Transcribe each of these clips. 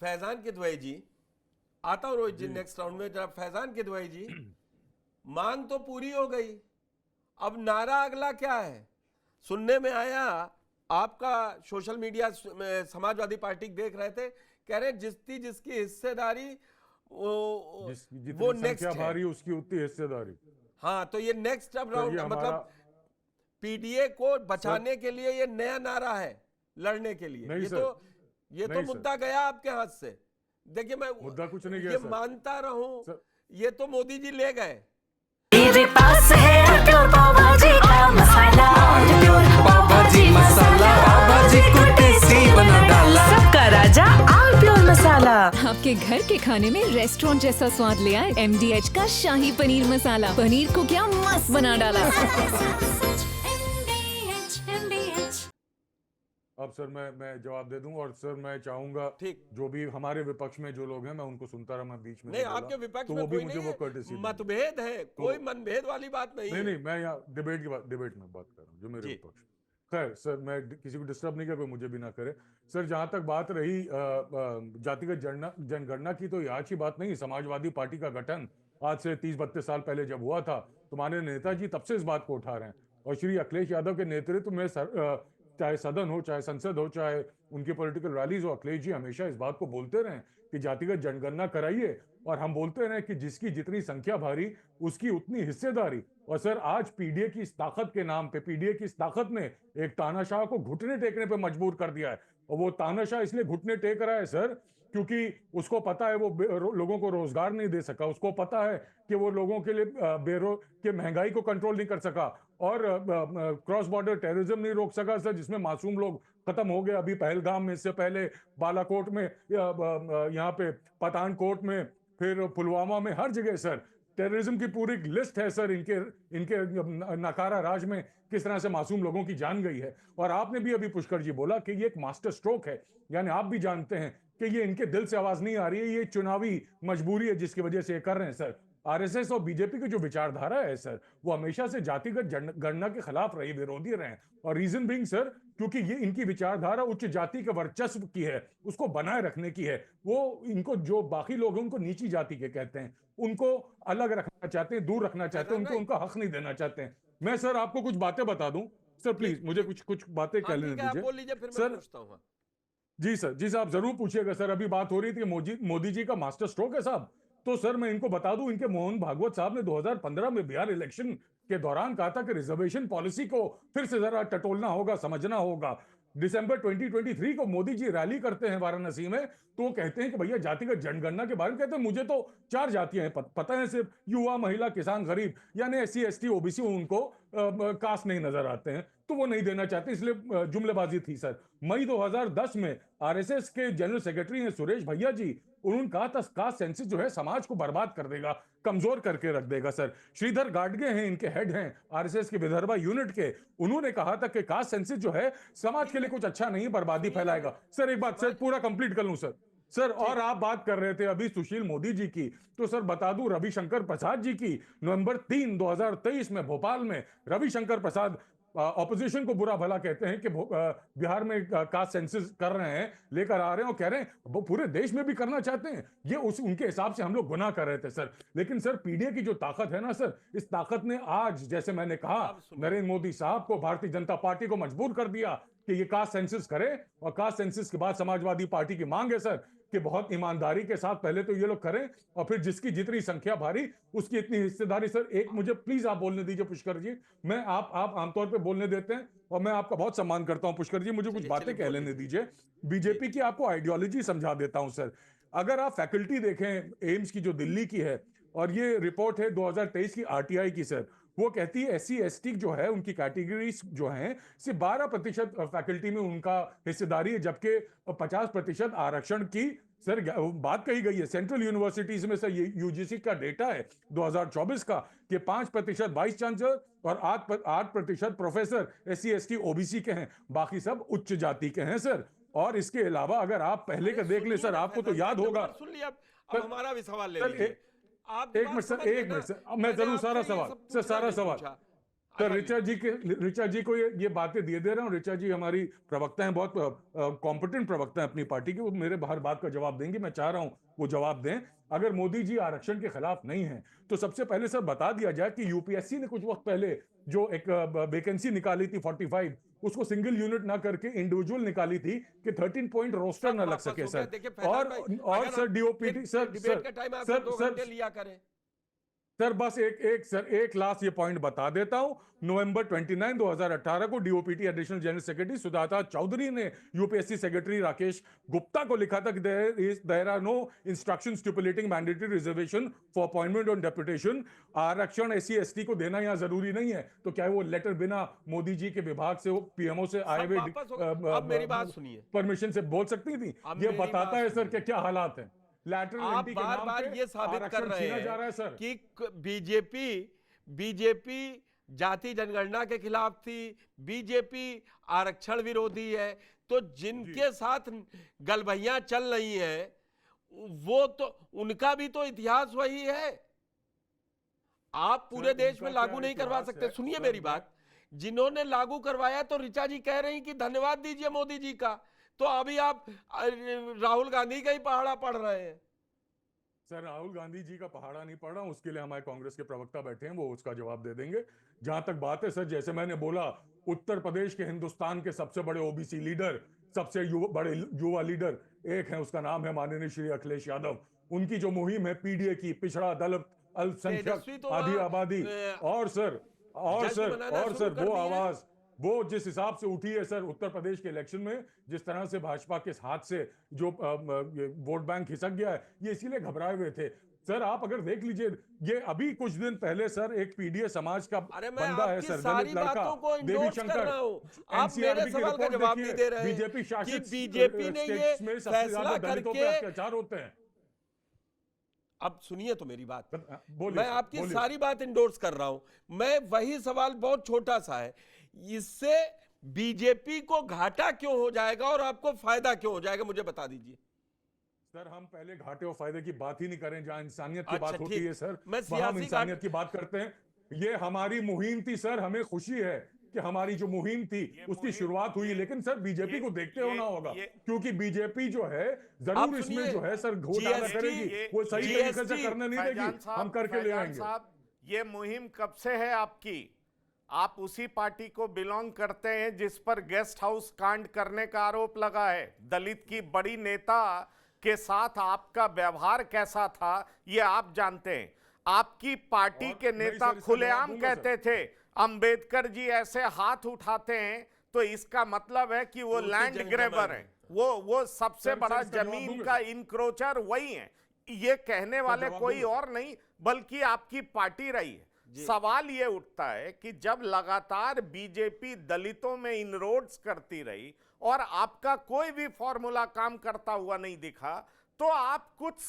फैजान किदवई जी, आता हूँ रोहित जी next round में। जरा फैजान किदवई जी, मांग तो पूरी हो गई, अब नारा अगला क्या है? सुनने में आया आपका सोशल मीडिया में समाजवादी पार्टी देख रहे थे, कह रहे जिसकी हिस्सेदारी वो नेक्स्ट संख्या है। भारी उसकी उतनी हिस्सेदारी। हाँ, तो ये नेक्स्ट अब राउंड मतलब पीडीए को बचाने के लिए ये नया नारा है लड़ने के लिए। ये तो मुद्दा गया आपके हाथ से। देखिए, मैं मुद्दा कुछ नहीं गया ये सर। मानता रहूं, ये तो मोदी जी ले गए। मेरे पास है प्योर पाव भाजी का मसाला, प्योर पाव भाजी मसाला, पाव भाजी को टेस्टी बना डाला, सबका राजा आल प्योर मसाला। आपके घर के खाने में रेस्टोरेंट जैसा स्वाद ले आए MDH का शाही पनीर मसाला। पनीर को क्या मस्त बना डाला। अब सर मैं जवाब दे दूं, और सर मैं चाहूंगा ठीक, जो भी हमारे विपक्ष में जो लोग हैं मैं उनको सुनता रहा, मैं बीच में नहीं आपके विपक्ष तो में वो भी कोई मुझे नहीं वो है, courtesy दें। मतभेद है, कोई मनभेद वाली बात नहीं है। नहीं, मैं यहाँ डिबेट में बात कर रहा हूँ, जो मेरे विपक्ष। खैर सर, मैं किसी को डिस्टर्ब नहीं कर, कोई मुझे भी ना करे। सर, जहां तक बात रही जातिगत जनगणना की, तो आज की बात नहीं, समाजवादी पार्टी का गठन आज से 30-32 साल पहले जब हुआ था, तो माननीय नेताजी तब से इस बात को उठा रहे हैं। और श्री अखिलेश यादव के नेतृत्व में चाहे सदन हो, चाहे संसद हो, चाहे उनकी पॉलिटिकल रैलीज हो, अखिलेश जी हमेशा इस बात को बोलते रहे कि जातिगत जनगणना कराइए। और हम बोलते रहे कि जिसकी जितनी संख्या भारी उसकी उतनी हिस्सेदारी। और सर, आज पीडीए की इस ताकत के नाम पे, पीडीए की इस ताकत ने एक तानाशाह को घुटने टेकने पे मजबूर कर दिया है। और वो तानाशाह इसलिए घुटने टेक रहा है सर, क्योंकि उसको पता है वो लोगों को रोजगार नहीं दे सका, उसको पता है कि वो लोगों के लिए महंगाई को कंट्रोल नहीं कर सका, और क्रॉस बॉर्डर टेररिज्म नहीं रोक सका सर, जिसमें मासूम लोग खत्म हो गए। अभी पहलगाम में, इससे पहले बालाकोट में, यहाँ पे पठानकोट में, फिर पुलवामा में, हर जगह सर टेररिज्म की पूरी लिस्ट है सर। इनके नकारा राज में किस तरह से मासूम लोगों की जान गई है। और आपने भी अभी पुष्कर जी बोला कि ये एक मास्टर स्ट्रोक है, यानी आप भी जानते हैं कि ये इनके दिल से आवाज नहीं आ रही है, ये चुनावी मजबूरी है जिसकी वजह से ये कर रहे हैं सर। आरएसएस और बीजेपी की जो विचारधारा है सर, वो हमेशा से जातिगत जनगणना के खिलाफ रही, विरोधी रहे। और रीजन बीइंग सर, क्योंकि ये इनकी विचारधारा उच्च जाति के वर्चस्व की है, उसको बनाए रखने की है। वो इनको जो बाकी लोग हैं उनको नीची जाति के कहते हैं, उनको अलग रखना चाहते हैं, दूर रखना चाहते हैं, उनको उनका हक नहीं देना चाहते हैं। मैं सर आपको कुछ बातें बता दूं सर, प्लीज मुझे कुछ बातें कह लेने दीजिए सर। जी सर, आप जरूर पूछिएगा सर। अभी बात हो रही थी मोदी जी का मास्टर स्ट्रोक है साहब, तो सर मैं इनको बता दूं, इनके मोहन भागवत साहब ने 2015 में बिहार इलेक्शन के दौरान कहा था कि रिजर्वेशन पॉलिसी को फिर से जरा टटोलना होगा, समझना होगा। दिसंबर 2023 को मोदी जी रैली करते हैं वाराणसी में, तो वो कहते हैं कि भैया जातिगत जनगणना के बारे में कहते हैं मुझे तो 4 जातियां हैं पता है, सिर्फ युवा, महिला, किसान, गरीब, यानी SC ST OBC उनको कास्ट नहीं नजर आते हैं, तो वो नहीं देना चाहते, इसलिए जुमलेबाजी थी सर। मई 2010 में RSS के जनरल सेक्रेटरी हैं सुरेश भैया जी, उन्होंने कहा था कास्ट सेंसस जो है समाज को बर्बाद कर देगा, कमजोर करके रख देगा सर। श्रीधर गाडगे हैं, इनके हेड हैं RSS के विदर्भा यूनिट के, उन्होंने कहा था कि कास्ट सेंसस जो है समाज के लिए कुछ अच्छा नहीं, बर्बादी फैलाएगा। सर एक बात सर पूरा कंप्लीट कर लूं सर, और आप बात कर रहे थे अभी सुशील मोदी जी की, तो सर बता दूं रविशंकर प्रसाद जी की, नवंबर 3, 2023 में भोपाल में रविशंकर प्रसाद ऑपोजिशन को बुरा भला कहते हैं कि बिहार में कास्ट सेंसस कर रहे हैं, लेकर आ रहे हैं, और कह रहे हैं वो पूरे देश में भी करना चाहते हैं। ये उनके हिसाब से हम लोग गुनाह कर रहे थे सर। लेकिन सर पीडीए की जो ताकत है ना सर, इस ताकत ने आज, जैसे मैंने कहा, नरेंद्र मोदी साहब को, भारतीय जनता पार्टी को मजबूर कर दिया कि ये कास्ट सेंसस करे। और कास्ट सेंसस के बाद समाजवादी पार्टी की मांग है सर कि बहुत ईमानदारी के साथ पहले तो ये लोग करें, और फिर जिसकी जितनी संख्या भारी उसकी इतनी हिस्सेदारी। सर एक मुझे प्लीज आप बोलने दीजिए पुष्कर जी, मैं आप आमतौर पे बोलने देते हैं और मैं आपका बहुत सम्मान करता हूं पुष्कर जी, मुझे कुछ बातें कह लेने दीजिए। बीजेपी की आपको आइडियोलॉजी समझा देता हूं सर। अगर आप फैकल्टी देखें एम्स की जो दिल्ली की है, और ये रिपोर्ट है 2023 की RTI की सर, वो कहती है SC ST जो है उनकी कैटेगरीज जो हैं सिर्फ 12% फैकल्टी में उनका हिस्सेदारी है, जबकि 50% आरक्षण की सर बात कही गई है। सेंट्रल यूनिवर्सिटीज में सर ये UGC का डेटा है 2024 का कि 5% वाइस चांसलर और 8% प्रोफेसर SC ST OBC के हैं, बाकी सब उच्च जाति के हैं सर। और इसके अलावा अगर आप पहले का देख ले सर, आपको तो याद होगा। सुन लिया, अब हमारा भी सवाल ले लीजिए। एक मिनट सर, मैं जरूर सारा सवाल सर ऋचा जी को ये बातें दे रहा हूँ। ऋचा जी हमारी प्रवक्ता हैं, बहुत कॉम्पिटेंट प्रवक्ता हैं अपनी पार्टी के, वो मेरे हर बात का जवाब देंगे। मैं चाह रहा हूँ वो जवाब दें। अगर मोदी जी आरक्षण के खिलाफ नहीं हैं तो सबसे पहले सर बता दिया जाए कि यूपीएससी ने कुछ वक्त पहले जो एक वैकेंसी निकाली थी 45, उसको सिंगल यूनिट ना करके इंडिविजुअल निकाली थी कि 13 पॉइंट रोस्टर ना लग सके सर। और सर डीओपीटी सर डिबेट का टाइम आपको 2 घंटे लिया करें सर बस एक लास्ट ये पॉइंट बता देता हूं। नवंबर 29 2018 को DOPT additional general secretary Sujata Chaudhary ने यूपीएससी सेक्रेटरी राकेश गुप्ता को लिखा था कि there are no instructions stipulating mandatory reservation for appointment on deputation. आरक्षण एससी एसटी को देना यहां जरूरी नहीं है, तो क्या वो लेटर बिना मोदी जी के विभाग से, पीएमओ से आए हुए अब मेरी बात सुनिए, परमिशन से बोल सकती थी? ये बताता है सर कि क्या हालात है। आप बार बार ये साबित कर रहे हैं कि बीजेपी जाति जनगणना के खिलाफ थी, बीजेपी आरक्षण विरोधी है, तो जिनके साथ गलबैयां चल रही हैं वो तो उनका भी तो इतिहास वही है। आप पूरे देश में लागू नहीं करवा सकते। सुनिए मेरी बात, जिन्होंने लागू करवाया तो ऋचा जी कह रही कि धन्यवाद दीजिए मोदी जी का, तो अभी आप राहुल गांधी का ही पहाड़ा पढ़ रहे हैं। सर राहुल गांधी जी का पहाड़ा नहीं पढ़ रहा हूं, उसके लिए हमारे कांग्रेस के प्रवक्ता बैठे हैं, वो उसका जवाब दे देंगे। जहां तक बात है सर, जैसे मैंने बोला, उत्तर प्रदेश के हिंदुस्तान के सबसे बड़े ओबीसी लीडर, सबसे बड़े युवा लीडर एक है, उसका नाम है माननीय श्री अखिलेश यादव। उनकी जो मुहिम है पीडीए की, पिछड़ा दलित अल्पसंख्यक आधी आबादी, और सर वो आवाज, वो जिस हिसाब से उठी है सर उत्तर प्रदेश के इलेक्शन में, जिस तरह से भाजपा के हाथ से जो वोट बैंक खिसक गया है, ये इसीलिए घबराए हुए थे। सर आप अगर देख लीजिए, ये अभी कुछ दिन पहले सर एक पीडीए समाज का बंदा है सर, दलित लड़का देवी शंकर, आप मेरे सवाल का जवाब नहीं दे रहे हैं। बीजेपी शासित बीजेपी ने ये में सबसे ज्यादा दलितों पे अत्याचार होते हैं। अब सुनिए तो मेरी बात, मैं आपकी सारी बात इंडोर्स कर रहा हूं। मैं वही सवाल बहुत छोटा सा है, इससे बीजेपी को घाटा क्यों हो जाएगा और आपको फायदा क्यों हो जाएगा, मुझे बता दीजिए। सर हम पहले घाटे और फायदे की बात ही नहीं करें, जहां इंसानियत की बात होती है सर, वहां हम इंसानियत की बात करते हैं। ये हमारी मुहिम थी सर, हमें खुशी है कि हमारी जो मुहिम थी उसकी शुरुआत हुई, लेकिन सर बीजेपी को देखते होना होगा, क्योंकि बीजेपी जो है जरूर इसमें जो है सर घोटाला करेगी, वो सही तरीके से करने नहीं देगी, हम करके ले आएंगे। ये मुहिम कब से है आपकी? आप उसी पार्टी को बिलोंग करते हैं जिस पर गेस्ट हाउस कांड करने का आरोप लगा है। दलित की बड़ी नेता के साथ आपका व्यवहार कैसा था ये आप जानते हैं। आपकी पार्टी के नेता खुलेआम कहते थे अंबेडकर जी ऐसे हाथ उठाते हैं तो इसका मतलब है कि वो लैंड ग्रैबर है, वो सबसे बड़ा जमीन का इनक्रोचर वही है। ये कहने वाले कोई और नहीं बल्कि आपकी पार्टी रही है। सवाल ये उठता है कि जब लगातार बीजेपी दलितों में इनरोड्स करती रही और आपका कोई भी फॉर्मूला काम करता हुआ नहीं दिखा, तो आप कुछ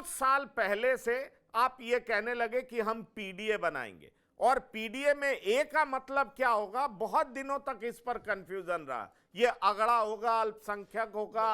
साल पहले से आप ये कहने लगे कि हम पीडीए बनाएंगे, और पीडीए में ए का मतलब क्या होगा, बहुत दिनों तक इस पर कंफ्यूजन रहा। ये अगड़ा होगा, अल्पसंख्यक होगा,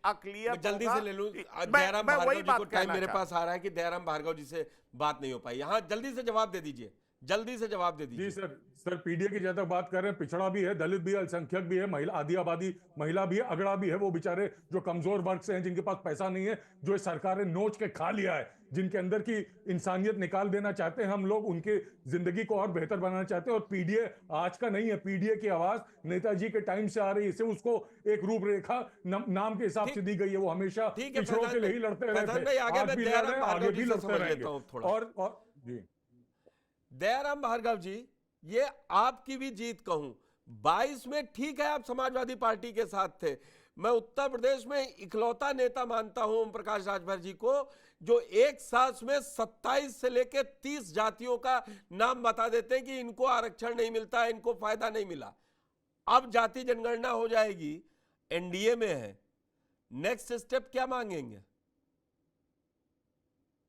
अकलियत जल्दी होगा। से ले लूं, दयाराम भार्गव जी को टाइम मेरे पास आ रहा है कि दयाराम भार्गव जी से बात नहीं हो पाई। हाँ जल्दी से जवाब दे दीजिए, जल्दी से जवाब दे दीजिए। जी सर पीडीए की जब तक बात कर रहे हैं, पिछड़ा भी है, दलित भी है, अल्पसंख्यक भी है, महिला आधी आबादी महिला भी है, अगड़ा भी है, वो बेचारे जो कमजोर वर्ग से हैं, जिनके पास पैसा नहीं है, जो इस सरकार ने नोच के खा लिया है, जिनके अंदर की इंसानियत निकाल देना चाहते हैं हम लोग, उनके जिंदगी को और बेहतर बनाना चाहते हैं। और पीडीए आज का नहीं है, पीडीए की आवाज नेताजी के टाइम से आ रही है, इसे उसको एक रूपरेखा नाम के हिसाब से दी गई है। वो हमेशा पिछड़ों के लिए ही लड़ते रहे थे, आज भी लड़ रहे हैं, आगे भी लड़ते रहेंगे। और जी दयाराम भार्गव जी, ये आपकी भी जीत कहूं, 22 में ठीक है आप समाजवादी पार्टी के साथ थे, मैं उत्तर प्रदेश में इकलौता नेता मानता हूं ओम प्रकाश राजभर जी को जो एक सांस में 27 से लेकर 30 जातियों का नाम बता देते हैं कि इनको आरक्षण नहीं मिलता, इनको फायदा नहीं मिला। अब जाति जनगणना हो जाएगी, एनडीए में है, नेक्स्ट स्टेप क्या मांगेंगे?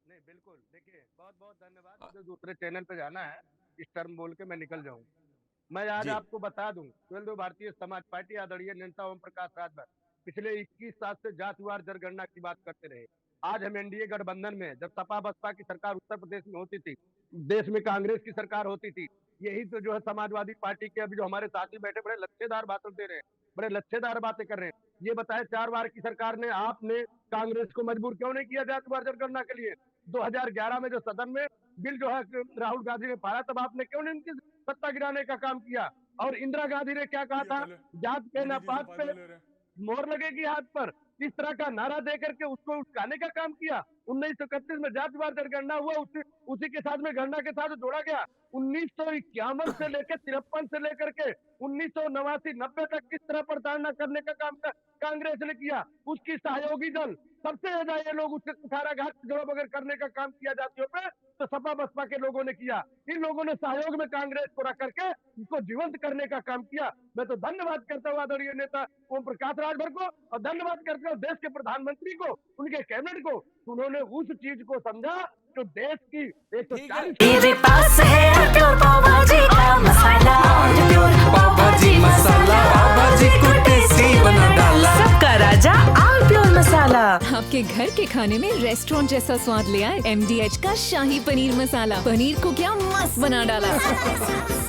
नहीं बिल्कुल, देखिए बहुत बहुत धन्यवाद। मुझे दूसरे चैनल पे जाना है, इस टर्म बोल के मैं निकल जाऊंगा। मैं आज आपको बता दूं, 12 भारतीय समाज पार्टी आदरणीय नेता ओम प्रकाश राजभर पिछले 21 साल से जातिवार जनगणना की बात करते रहे। आज हम एनडीए गठबंधन में, जब सपा बसपा की सरकार उत्तर प्रदेश में होती थी, देश में कांग्रेस की सरकार होती थी, यही तो जो है समाजवादी पार्टी के अभी जो हमारे साथी बैठे बड़े लच्छेदार बातें दे रहे हैं, बड़े लच्छेदार बातें कर रहे हैं। ये बताए 4 बार की सरकार ने, आपने कांग्रेस को मजबूर क्यों नहीं किया जातिवार जनगणना के लिए? 2011 में जो सदन में बिल जो है राहुल गांधी ने पाया, तब आपने क्यों नहीं इनकी सत्ता गिराने का काम किया? और इंदिरा गांधी ने क्या कहा था? जात पे ना पात पे मोहर लगेगी हाथ पर, इस तरह का नारा देकर के उसको उठाने का काम किया। 1931 में जातिवार जनगणना हुआ, उसी के साथ में गणना के साथ जोड़ा गया। 1951 से लेकर 53 से लेकर के 1989-90 तक किस तरह प्रताड़ना करने का काम कांग्रेस ने किया, उसकी सहयोगी दल सबसे ज्यादा ये लोग उसके कुठाराघात जोड़ बगैर करने का काम किया जातियों पे, तो सपा बसपा के लोगों ने किया। इन लोगों ने सहयोग में कांग्रेस को रख करके इसको जीवंत करने का काम किया। मैं तो धन्यवाद करता हूँ आदरणीय नेता ओम प्रकाश राजभर को, और धन्यवाद करता हूँ देश के प्रधानमंत्री को, उनके कैबिनेट को, उन्होंने उस चीज को समझा जो देश की 140 मेरे पास है प्योर पाव भाजी का मसाला, प्योर पाव भाजी मसाला, पाव भाजी को टेस्टी बना डाला, सबका राजा आल प्योर मसाला। आपके घर के खाने में रेस्टोरेंट जैसा स्वाद ले आए MDH का शाही पनीर मसाला। पनीर को क्या मस्त बना डाला।